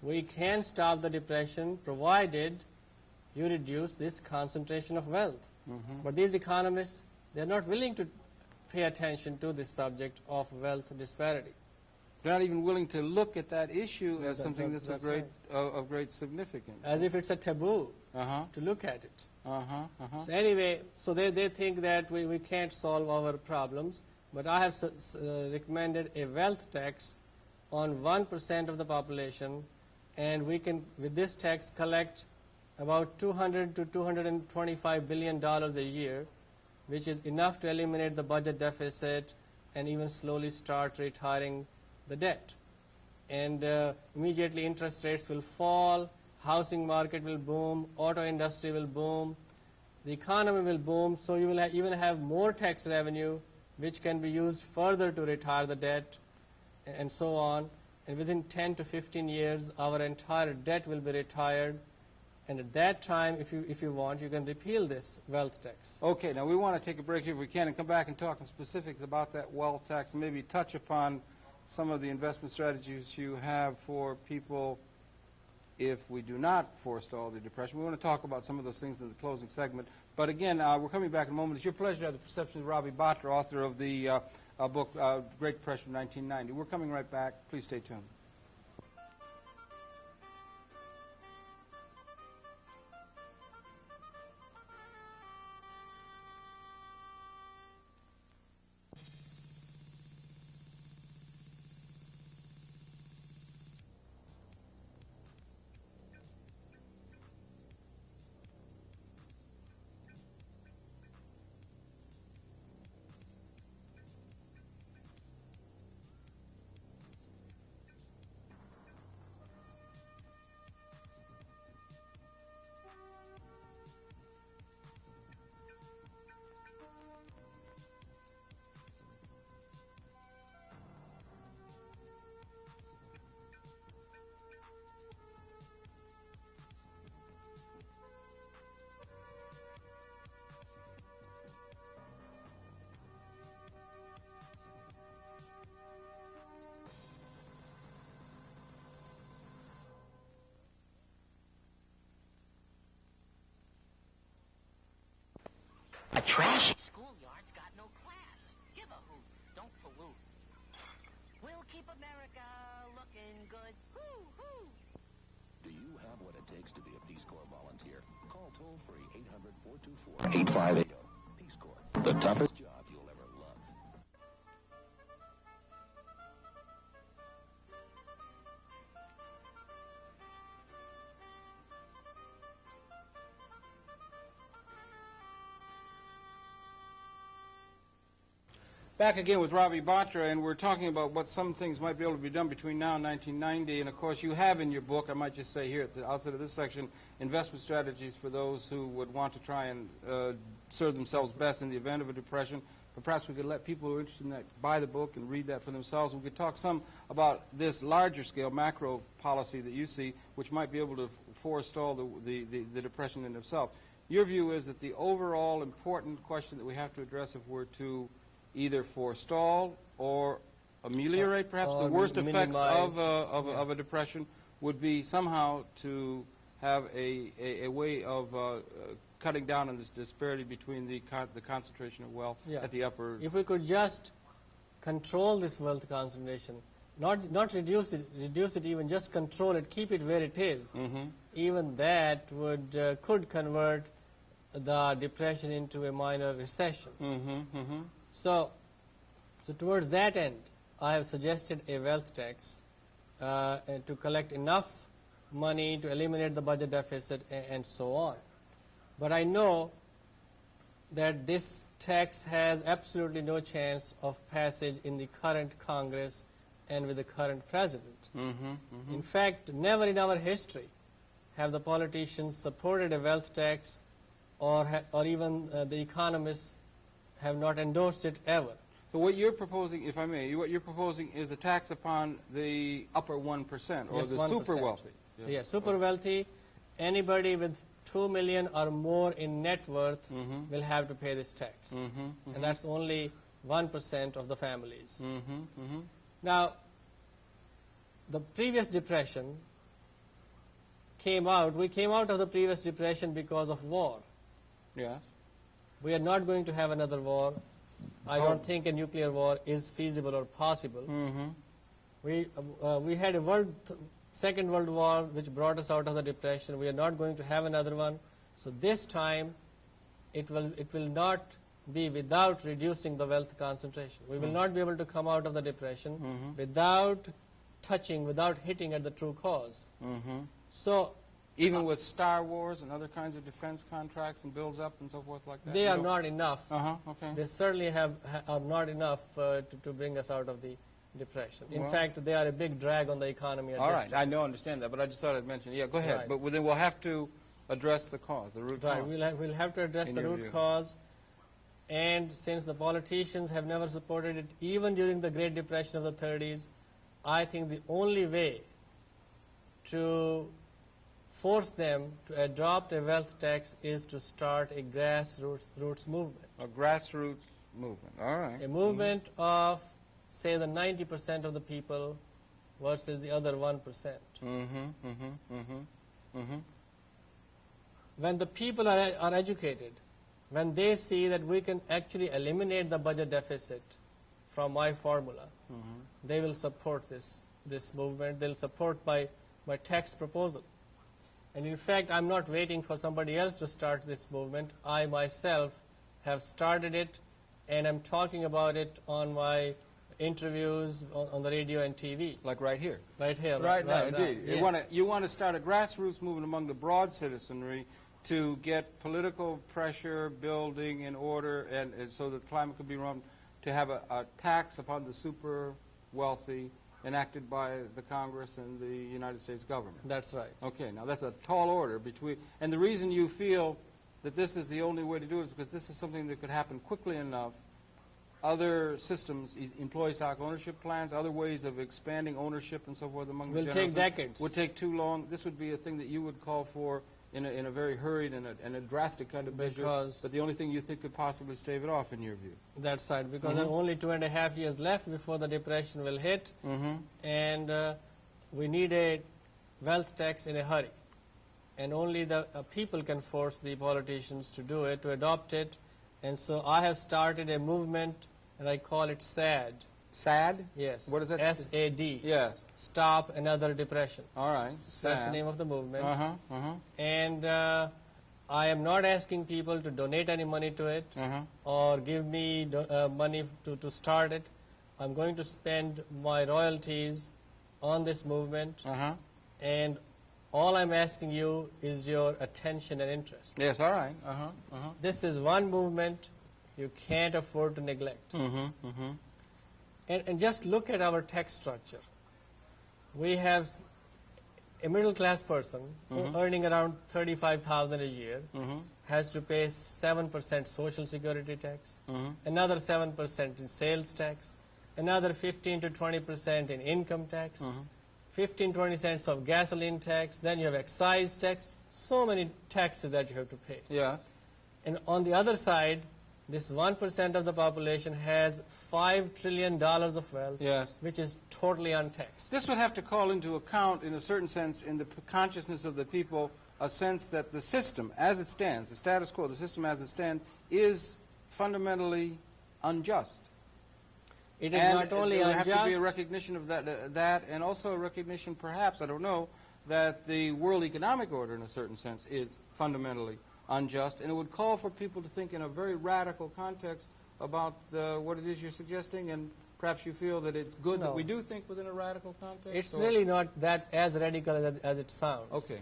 We can stop the depression provided you reduce this concentration of wealth. But these economists, they're not willing to pay attention to this subject of wealth disparity. They're not even willing to look at that issue as something that's that's of great significance. As if it's a taboo to look at it. So anyway, so they think that we can't solve our problems, but I have recommended a wealth tax on 1% of the population, and we can, with this tax, collect about $200 to $225 billion a year, which is enough to eliminate the budget deficit and even slowly start retiring the debt. And immediately interest rates will fall, housing market will boom, auto industry will boom, the economy will boom, so you will even have more tax revenue which can be used further to retire the debt and so on. And within 10 to 15 years, our entire debt will be retired. And at that time, if you want, you can repeal this wealth tax. Okay, now we want to take a break here if we can and come back and talk in specifics about that wealth tax and maybe touch upon some of the investment strategies you have for people if we do not forestall the depression. We want to talk about some of those things in the closing segment. But again, we're coming back in a moment. It's your pleasure to have the perceptions of Ravi Batra, author of the book Great Depression 1990. We're coming right back. Please stay tuned. A trashy schoolyard's got no class. Give a hoot. Don't pollute. We'll keep America looking good. Hoo, hoo. Do you have what it takes to be a Peace Corps volunteer? Call toll-free 800-424-8580. Peace Corps, the toughest job you'll ever love. Back again with Ravi Batra, and we're talking about what some things might be able to be done between now and 1990. And of course, you have in your book, I might just say here at the outset of this section, investment strategies for those who would want to try and serve themselves best in the event of a depression. But perhaps we could let people who are interested in that buy the book and read that for themselves. We could talk some about this larger scale macro policy that you see, which might be able to forestall the depression in itself. Your view is that the overall important question that we have to address if we're to either forestall or ameliorate perhaps the worst effects of a depression would be somehow to have a way of cutting down on this disparity between the concentration of wealth at the upper. If we could just control this wealth concentration, not reduce it even, just control it, keep it where it is, even that would could convert the depression into a minor recession. So towards that end, I have suggested a wealth tax to collect enough money to eliminate the budget deficit and so on. But I know that this tax has absolutely no chance of passage in the current Congress and with the current president. In fact, never in our history have the politicians supported a wealth tax, or even the economists have not endorsed it ever. So what you're proposing, if I may, what you're proposing is a tax upon the upper 1%, or the 1%. Super wealthy. Yeah, super wealthy. Anybody with $2 million or more in net worth will have to pay this tax. And that's only 1% of the families. Now, the previous depression we came out of the previous depression because of war. Yeah. We are not going to have another war. I don't think a nuclear war is feasible or possible. We had a Second World War which brought us out of the Depression. We are not going to have another one. So this time, it will not be without reducing the wealth concentration. We will not be able to come out of the Depression without hitting at the true cause. So even with Star Wars and other kinds of defense contracts and builds up and so forth like that? They are not enough. Okay. They certainly are not enough to bring us out of the Depression. In fact, they are a big drag on the economy at all this right, time. I know, understand that, but I just thought I'd mention. Yeah, go ahead. Right. But then we'll have to address the cause, the root Right, cause. we'll have to address In the your root view. cause. And since the politicians have never supported it, even during the Great Depression of the 30s, I think the only way to force them to adopt a wealth tax is to start a grassroots movement. A grassroots movement, all right. A movement of, say, the 90% of the people versus the other 1%. When the people are educated, when they see that we can actually eliminate the budget deficit from my formula, they will support this movement. They'll support my tax proposal. And in fact, I'm not waiting for somebody else to start this movement. I myself have started it, and I'm talking about it on my interviews on the radio and TV. Like right here. Right here. Right now, indeed. Yes. You want to start a grassroots movement among the broad citizenry to get political pressure building in order, and so that climate could be run, to have a tax upon the super wealthy enacted by the Congress and the United States government. That's right. Okay, now that's a tall order between, and the reason you feel that this is the only way to do it is because this is something that could happen quickly enough. Other systems, employee stock ownership plans, other ways of expanding ownership and so forth among the Will general take decades. would take too long. This would be a thing that you would call for in a very hurried and a drastic kind of measure, but the only thing you think could possibly stave it off in your view. That's right, because there are only 2.5 years left before the Depression will hit, and we need a wealth tax in a hurry. And only the people can force the politicians to do it, to adopt it. And so I have started a movement, and I call it SAD. SAD? Yes. What is that? S-A-D. Yes. Stop Another Depression. All right. That's the name of the movement. And I am not asking people to donate any money to it or give me money to start it. I'm going to spend my royalties on this movement, and all I'm asking you is your attention and interest. Yes, all right. This is one movement you can't afford to neglect. And just look at our tax structure. We have a middle-class person earning around $35,000 a year has to pay 7% Social Security tax, another 7% in sales tax, another 15 to 20% in income tax, 15-20 cents of gasoline tax, then you have excise tax, so many taxes that you have to pay. Yes. And on the other side, this 1% of the population has $5 trillion of wealth, which is totally untaxed. This would have to call into account, in a certain sense, in the consciousness of the people, a sense that the system as it stands, the status quo, the system as it stands, is fundamentally unjust. It is not only there unjust. There have to be a recognition of that, and also a recognition, perhaps, I don't know, that the world economic order, in a certain sense, is fundamentally unjust, and it would call for people to think in a very radical context about what it is you're suggesting, and perhaps you feel that it's good that we do think within a radical context? It's really not that as radical as it sounds. Okay.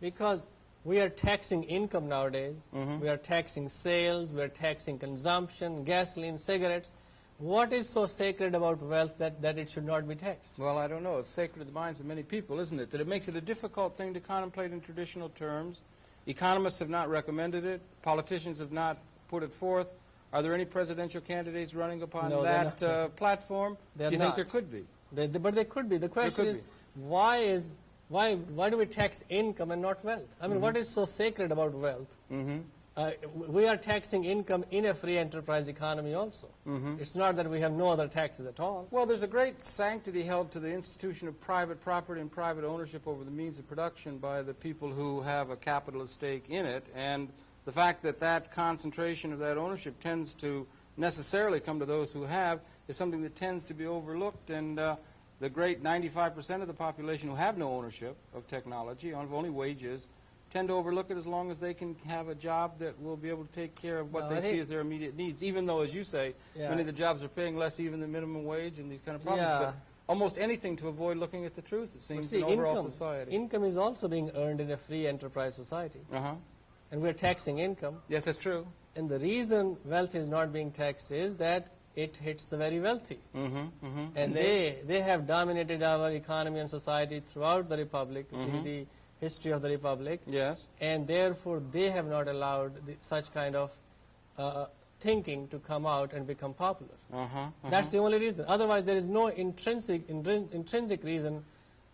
Because we are taxing income nowadays, we are taxing sales, we are taxing consumption, gasoline, cigarettes. What is so sacred about wealth that it should not be taxed? Well, I don't know. It's sacred to the minds of many people, isn't it? That it makes it a difficult thing to contemplate in traditional terms. Economists have not recommended it. Politicians have not put it forth. Are there any presidential candidates running upon that platform? Do you think there could be? But they could be. The question is, why do we tax income and not wealth? I mean, what is so sacred about wealth? We are taxing income in a free enterprise economy also. It's not that we have no other taxes at all. Well, there's a great sanctity held to the institution of private property and private ownership over the means of production by the people who have a capitalist stake in it, and the fact that that concentration of that ownership tends to necessarily come to those who have is something that tends to be overlooked, and the great 95% of the population who have no ownership of technology, have only wages, tend to overlook it as long as they can have a job that will be able to take care of what they see as their immediate needs, even though, as you say, many of the jobs are paying less even than minimum wage and these kind of problems. But almost anything to avoid looking at the truth, it seems, in overall society. Income is also being earned in a free enterprise society. And we're taxing income. Yes, that's true. And the reason wealth is not being taxed is that it hits the very wealthy. And they have dominated our economy and society throughout the Republic, the history of the Republic. Yes. And therefore, they have not allowed such kind of thinking to come out and become popular. That's the only reason. Otherwise, there is no intrinsic reason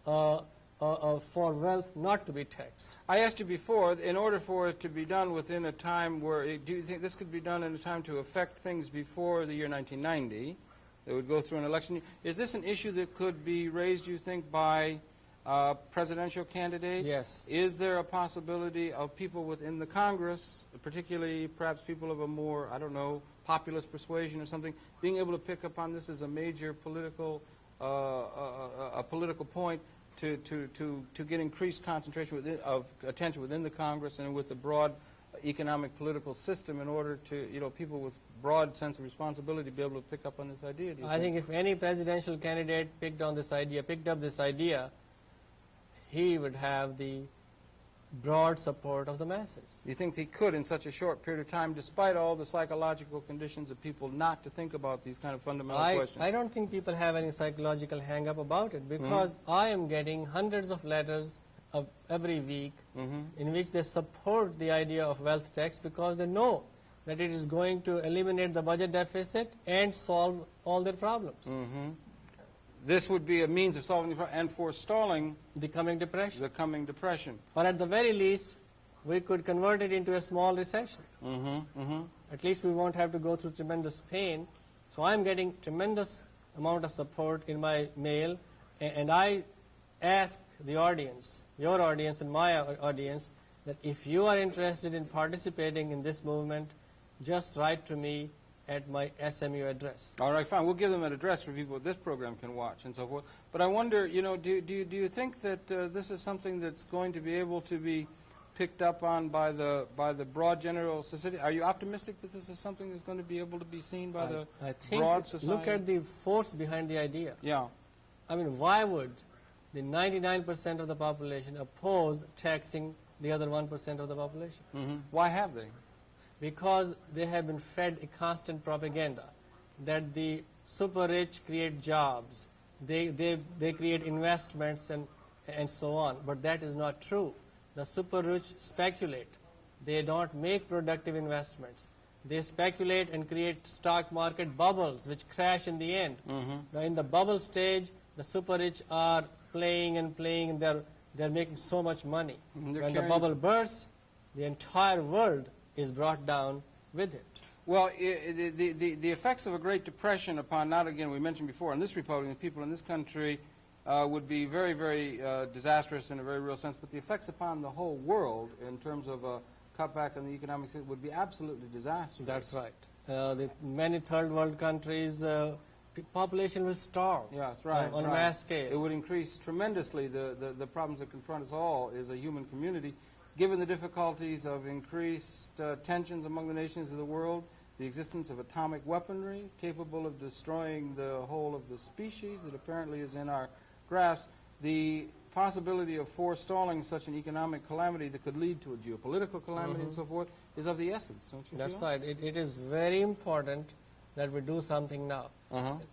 for wealth not to be taxed. I asked you before, in order for it to be done within a time where, do you think this could be done in a time to affect things before the year 1990? That would go through an election. Is this an issue that could be raised, you think, by presidential candidates? Yes. Is there a possibility of people within the Congress, particularly perhaps people of a more, I don't know, populist persuasion or something, being able to pick up on this as a major political, political point to get increased concentration of attention within the Congress and with the broad economic political system in order to, people with broad sense of responsibility be able to pick up on this idea? I think if any presidential candidate picked up this idea, he would have the broad support of the masses. You think he could in such a short period of time, despite all the psychological conditions of people not to think about these kind of fundamental questions? I don't think people have any psychological hang-up about it, because I am getting hundreds of letters of every week in which they support the idea of wealth tax because they know that it is going to eliminate the budget deficit and solve all their problems. This would be a means of solving the problem and forestalling the coming depression. Or at the very least, we could convert it into a small recession. At least we won't have to go through tremendous pain. So I'm getting tremendous amount of support in my mail, and I ask the audience, your audience and my audience, that if you are interested in participating in this movement, just write to me at my SMU address. All right, fine. We'll give them an address for people this program can watch and so forth. But I wonder, do you think that this is something that's going to be able to be picked up on by the broad general society? Are you optimistic that this is something that's going to be able to be seen by the broad society? Look at the force behind the idea. Yeah. I mean, why would the 99% of the population oppose taxing the other 1% of the population? Why have they? Because they have been fed a constant propaganda that the super rich create jobs, they create investments and so on. But that is not true. The super rich speculate. They don't make productive investments. They speculate and create stock market bubbles which crash in the end. Now in the bubble stage, the super rich are playing and they're making so much money. When the bubble bursts, the entire world is brought down with it. Well, the effects of a Great Depression upon, not again, we mentioned before, in this republic, the people in this country would be very, very disastrous in a very real sense, but the effects upon the whole world in terms of a cutback on the economic system would be absolutely disastrous. That's right. The many third world countries, population will starve on a mass scale. It would increase tremendously the problems that confront us all as a human community. Given the difficulties of increased tensions among the nations of the world, the existence of atomic weaponry capable of destroying the whole of the species that apparently is in our grasp, the possibility of forestalling such an economic calamity that could lead to a geopolitical calamity and so forth is of the essence, don't you feel? That's right. It is very important that we do something now.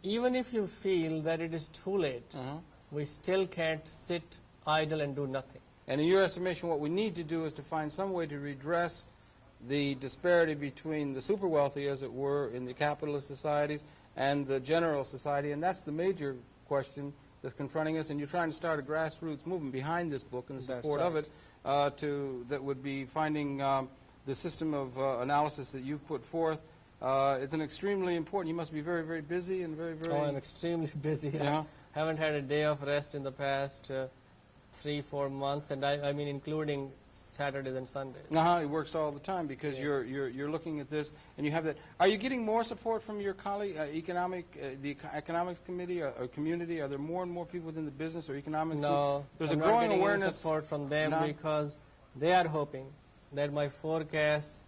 Even if you feel that it is too late, we still can't sit idle and do nothing. And in your estimation, what we need to do is to find some way to redress the disparity between the super wealthy, as it were, in the capitalist societies and the general society. And that's the major question that's confronting us. And you're trying to start a grassroots movement behind this book and the support of it that would be finding the system of analysis that you put forth. It's an extremely important. You must be very, very busy and very, very... Oh, I'm extremely busy. I haven't had a day of rest in the past 3-4 months, and I mean including Saturdays and Sundays. It works all the time because Yes. you're looking at this and you have that. Are you getting more support from your colleague, economics committee or community? Are there more and more people within the business or economics? No, there's I'm a not growing getting any awareness. support from them No? because they are hoping that my forecasts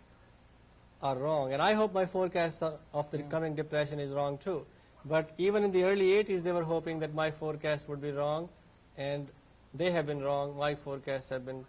are wrong, and I hope my forecast of the coming depression is wrong too. But even in the early 80s, they were hoping that my forecast would be wrong, and they have been wrong. My forecasts have been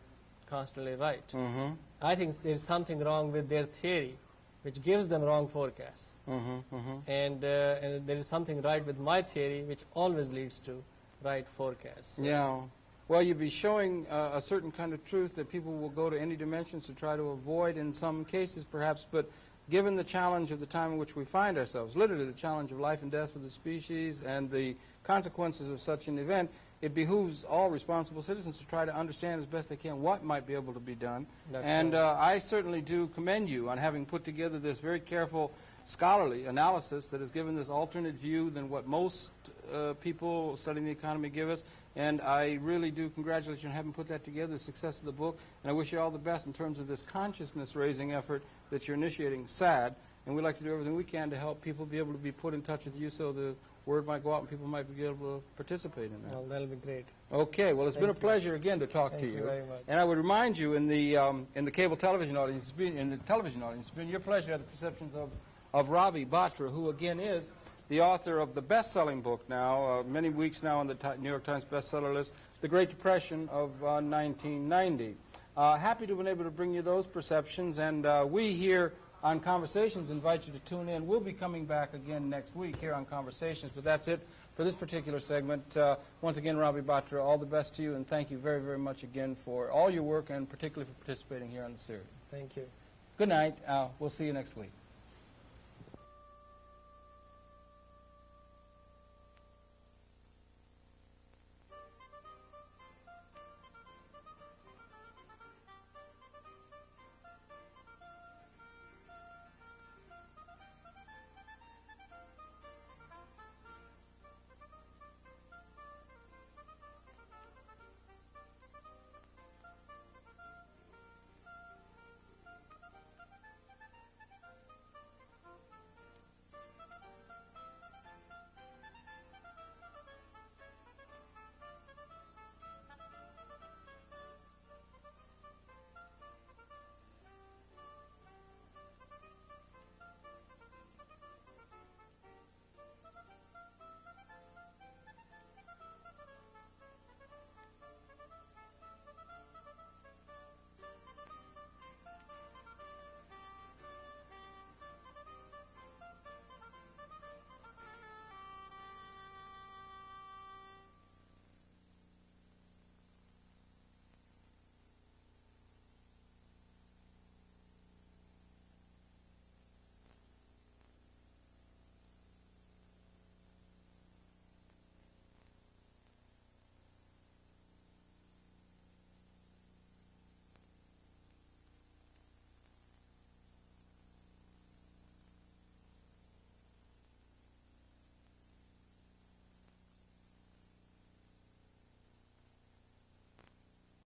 constantly right. Mm-hmm. I think there's something wrong with their theory, which gives them wrong forecasts. Mm-hmm. Mm-hmm. And there is something right with my theory, which always leads to right forecasts. Yeah. Well, you'd be showing a certain kind of truth that people will go to any dimensions to try to avoid in some cases, perhaps, but given the challenge of the time in which we find ourselves, literally the challenge of life and death for the species and the consequences of such an event, it behooves all responsible citizens to try to understand as best they can what might be able to be done. That's and right. I certainly do commend you on having put together this very careful scholarly analysis that has given this alternate view than what most people studying the economy give us. And I really do congratulate you on having put that together, the success of the book. And I wish you all the best in terms of this consciousness-raising effort that you're initiating, SAD. And we'd like to do everything we can to help people be able to be put in touch with you so the word might go out and people might be able to participate in that. Well, that'll be great. Okay. Well, it's been a pleasure again to talk to Thank you very much. And I would remind you in the cable television audience, in the television audience, it's been your pleasure to have the perceptions of Ravi Batra, who again is the author of the best-selling book now, many weeks now on the New York Times bestseller list, The Great Depression of 1990. Happy to have been able to bring you those perceptions, and we here on Conversations invite you to tune in. We'll be coming back again next week here on Conversations, but that's it for this particular segment. Once again, Ravi Batra, all the best to you, and thank you very, very much again for all your work and particularly for participating here on the series. Thank you. Good night. We'll see you next week.